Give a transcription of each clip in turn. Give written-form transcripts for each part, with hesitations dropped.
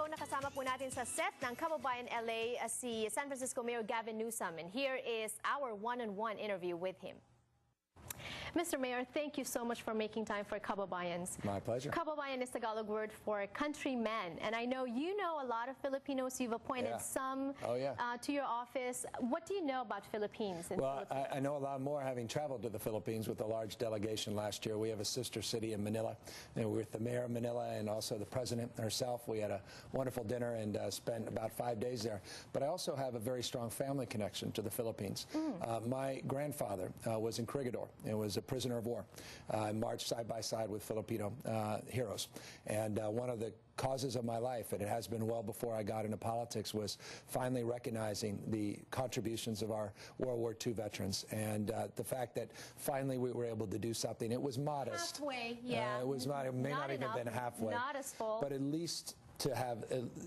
nakasama po natin sa set ng Kababayan LA si San Francisco Mayor Gavin Newsome, and here is our one-on-one interview with him. Mr. Mayor, thank you so much for making time for Kababayans. My pleasure. Kababayan is Tagalog word for countrymen, and I know you know a lot of Filipinos. You've appointed some to your office. What do you know about Philippines? Well, I know a lot more, having traveled to the Philippines with a large delegation last year. We have a sister city in Manila, and we were with the mayor of Manila and also the president herself. We had a wonderful dinner and spent about 5 days there. But I also have a very strong family connection to the Philippines. My grandfather was in Corregidor. It was a prisoner of war, marched side by side with Filipino heroes. And one of the causes of my life, and it has been well before I got into politics, was finally recognizing the contributions of our World War II veterans. And the fact that finally we were able to do something. It was modest. Halfway, yeah. It was not, it may not even been halfway. Not as full. But at least to have,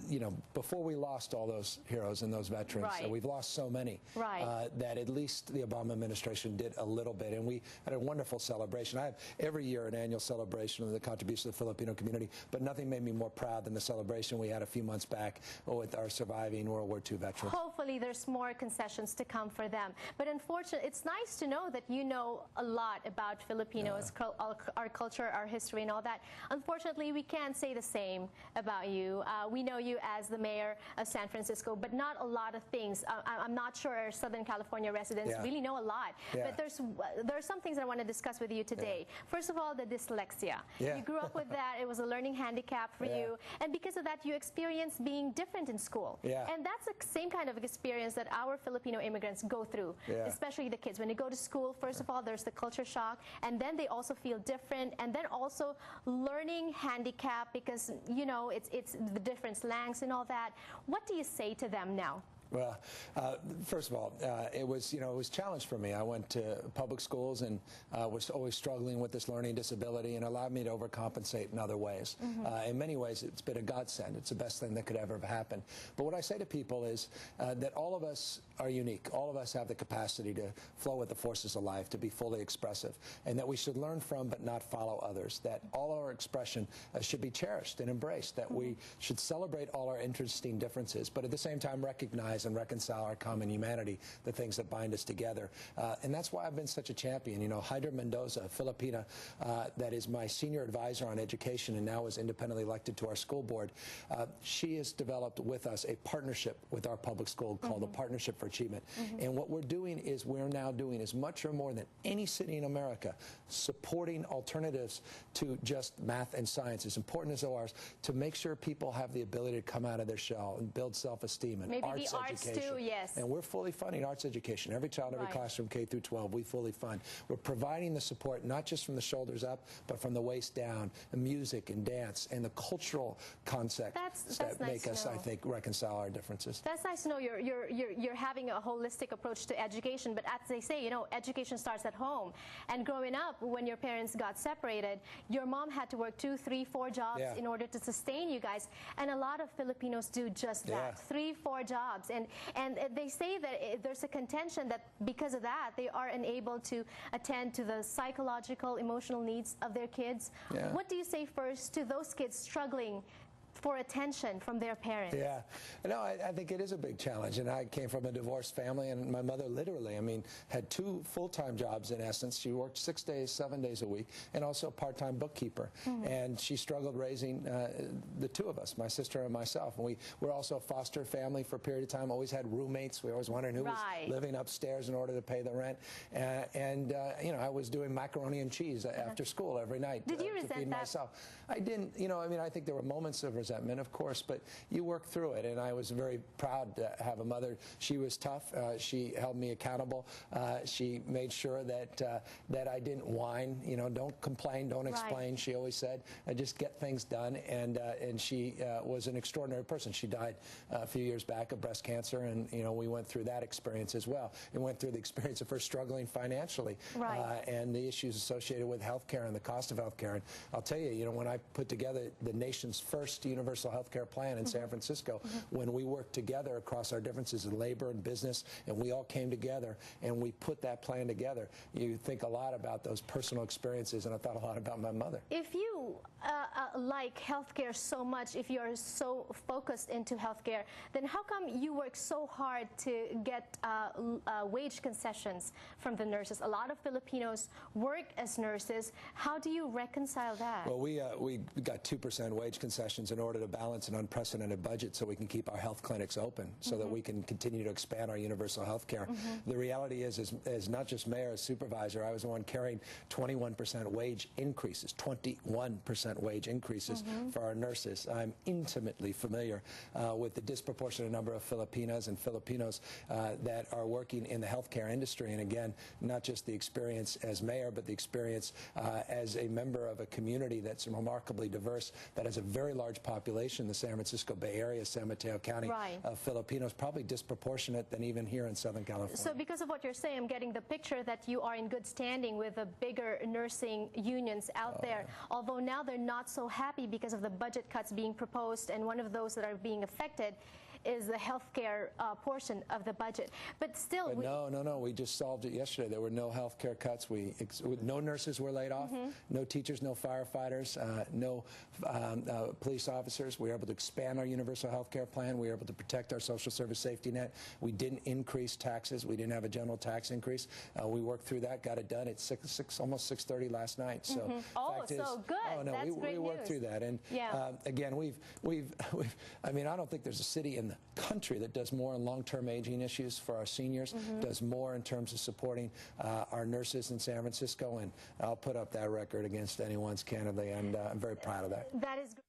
you know, before we lost all those heroes and those veterans, we've lost so many, that at least the Obama administration did a little bit, and we had a wonderful celebration. I have every year an annual celebration of the contribution of the Filipino community, but nothing made me more proud than the celebration we had a few months back with our surviving World War II veterans. Hopefully there's more concessions to come for them. But unfortunately, it's nice to know that you know a lot about Filipinos, our culture, our history, and all that. Unfortunately, we can't say the same about you. We know you as the mayor of San Francisco, but not a lot of things. I'm not sure our Southern California residents really know a lot. But there are some things I want to discuss with you today. First of all, the dyslexia. You grew up with that. It was a learning handicap for you. And because of that, you experienced being different in school. And that's the same kind of experience that our Filipino immigrants go through, especially the kids. When they go to school, first of all, there's the culture shock, and then they also feel different, and then also learning handicap because, you know, it's the different slangs and all that. What do you say to them now? Well, first of all, it was a challenge for me. I went to public schools and was always struggling with this learning disability, and allowed me to overcompensate in other ways. In many ways, it's been a godsend. It's the best thing that could ever have happened. But what I say to people is that all of us are unique. All of us have the capacity to flow with the forces of life, to be fully expressive, and that we should learn from but not follow others. That all our expression should be cherished and embraced. That we should celebrate all our interesting differences, but at the same time recognize and reconcile our common humanity, the things that bind us together. And that's why I've been such a champion. You know, Hydra Mendoza, a Filipina, that is my senior advisor on education and now is independently elected to our school board, she has developed with us a partnership with our public school called the Partnership for Achievement. And what we're doing is we're now doing as much or more than any city in America, supporting alternatives to just math and science, as important as ours, to make sure people have the ability to come out of their shell and build self-esteem and arts education. Too, yes. And we're fully funding arts education. Every child, every classroom, K through 12, we fully fund. We're providing the support not just from the shoulders up, but from the waist down, the music and dance and the cultural concepts that make us, I think, reconcile our differences. That's nice to know. You're having a holistic approach to education, but as they say, you know, education starts at home. And growing up, when your parents got separated, your mom had to work 2, 3, 4 jobs in order to sustain you guys. And a lot of Filipinos do just that, 3, 4 jobs. And they say that there's a contention that because of that, they are unable to attend to the psychological, emotional needs of their kids. What do you say first to those kids struggling for attention from their parents? No, I think it is a big challenge, and I came from a divorced family, and my mother literally, I mean, had 2 full-time jobs in essence. She worked 6 days, 7 days a week, and also a part-time bookkeeper. And she struggled raising the 2 of us, my sister and myself. And we were also a foster family for a period of time, always had roommates. We always wondered who was living upstairs in order to pay the rent. And you know, I was doing macaroni and cheese after school every night Did you to resent feed that? myself. I didn't, you know, I mean, I think there were moments of resentment, of course, but you work through it, and I was very proud to have a mother. She was tough. She held me accountable. She made sure that that I didn't whine. You know, don't complain, don't explain. She always said, just get things done. And she was an extraordinary person. She died a few years back of breast cancer, and you know, we went through that experience as well. And went through the experience of her struggling financially, and the issues associated with health care and the cost of health care. And I'll tell you, you know, when I put together the nation's first universal health care plan in San Francisco when we worked together across our differences in labor and business, and we all came together and we put that plan together. You think a lot about those personal experiences, and I thought a lot about my mother. If you like healthcare so much, if you're so focused into healthcare, then how come you work so hard to get wage concessions from the nurses? A lot of Filipinos work as nurses. How do you reconcile that? Well, we got 2% wage concessions in order to balance an unprecedented budget so we can keep our health clinics open, so that we can continue to expand our universal health care. The reality is not just mayor, as supervisor, I was the one carrying 21% wage increases, 21% wage increases for our nurses. I'm intimately familiar with the disproportionate number of Filipinas and Filipinos that are working in the healthcare industry. And again, not just the experience as mayor, but the experience as a member of a community that's remarkably diverse, that has a very large population, the San Francisco Bay Area, San Mateo County, of Filipinos, probably disproportionate than even here in Southern California. So because of what you're saying, I'm getting the picture that you are in good standing with the bigger nursing unions out there, although now they're not so happy because of the budget cuts being proposed, and one of those that are being affected is the healthcare portion of the budget. But still, no, we just solved it yesterday. There were no healthcare cuts. No nurses were laid off, no teachers, no firefighters, no police officers. We were able to expand our universal healthcare plan. We were able to protect our social service safety net. We didn't increase taxes. We didn't have a general tax increase. We worked through that, got it done at almost 6:30 last night. So, good. Oh no, we worked through that, and again, I mean, I don't think there's a city in the country that does more in long-term aging issues for our seniors, does more in terms of supporting our nurses in San Francisco, and I'll put up that record against anyone's, candidly, and I'm very proud of that. That is great.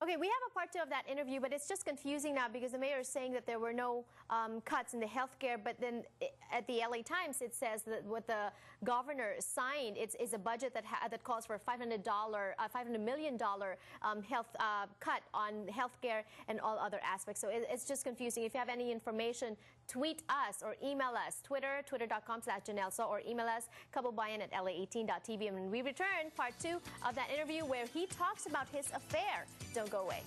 Okay, we have a part 2 of that interview, but it's just confusing now because the mayor is saying that there were no cuts in the healthcare, but then at the LA Times it says that what the governor signed is a budget that calls for a $500 million health cut on healthcare and all other aspects. So it's just confusing. If you have any information, tweet us or email us, twitter.com/Janelso, or email us, kababayan@la18.tv. And when we return, part 2 of that interview where he talks about his affair. Don't go away.